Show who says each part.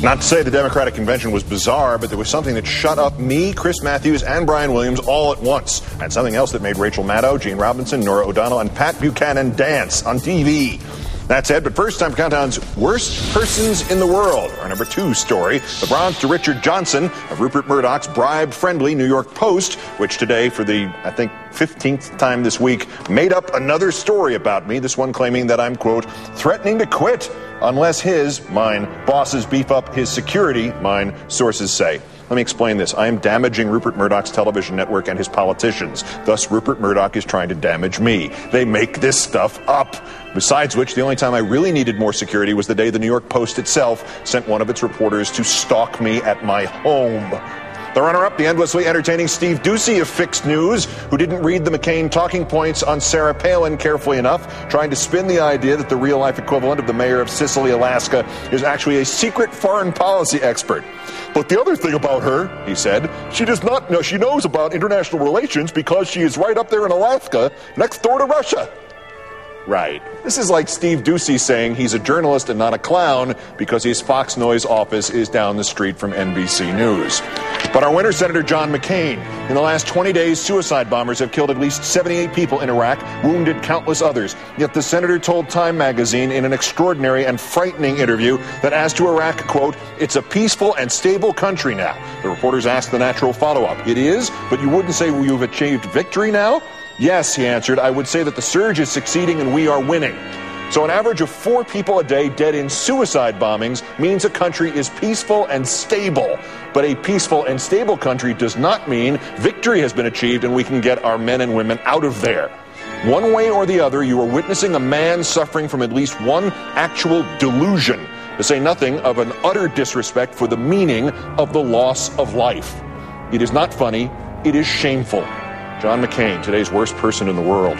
Speaker 1: Not to say the Democratic convention was bizarre, but there was something that shut up me, Chris Matthews, and Brian Williams all at once. And something else that made Rachel Maddow, Gene Robinson, Nora O'Donnell, and Pat Buchanan dance on TV. That's it, but first, time for Countdown's Worst Persons in the World. Our number 2 story, the bronze to Richard Johnson of Rupert Murdoch's bribe-friendly New York Post, which today, for the, 15th time this week, made up another story about me, this one claiming that I'm, quote, threatening to quit unless mine, bosses beef up his security, mine, sources say. Let me explain this. I am damaging Rupert Murdoch's television network and his politicians. Thus, Rupert Murdoch is trying to damage me. They make this stuff up. Besides which, the only time I really needed more security was the day the New York Post itself sent one of its reporters to stalk me at my home. The runner-up, the endlessly entertaining Steve Doocy of Fixed News, who didn't read the McCain talking points on Sarah Palin carefully enough, trying to spin the idea that the real-life equivalent of the mayor of Sicily, Alaska, is actually a secret foreign policy expert. But the other thing about her, he said, she does not know, she knows about international relations because she is right up there in Alaska, next door to Russia. Right. This is like Steve Doocy saying he's a journalist and not a clown because his Fox News office is down the street from NBC News. But our winner, Senator John McCain. In the last 20 days, suicide bombers have killed at least 78 people in Iraq, wounded countless others. Yet the senator told Time magazine in an extraordinary and frightening interview that as to Iraq, quote, it's a peaceful and stable country now. The reporters asked the natural follow-up. It is, but you wouldn't say you've achieved victory now? Yes, he answered, I would say that the surge is succeeding and we are winning. So an average of 4 people a day dead in suicide bombings means a country is peaceful and stable. But a peaceful and stable country does not mean victory has been achieved and we can get our men and women out of there. One way or the other, you are witnessing a man suffering from at least one actual delusion, to say nothing of an utter disrespect for the meaning of the loss of life. It is not funny, it is shameful. John McCain, today's worst person in the world.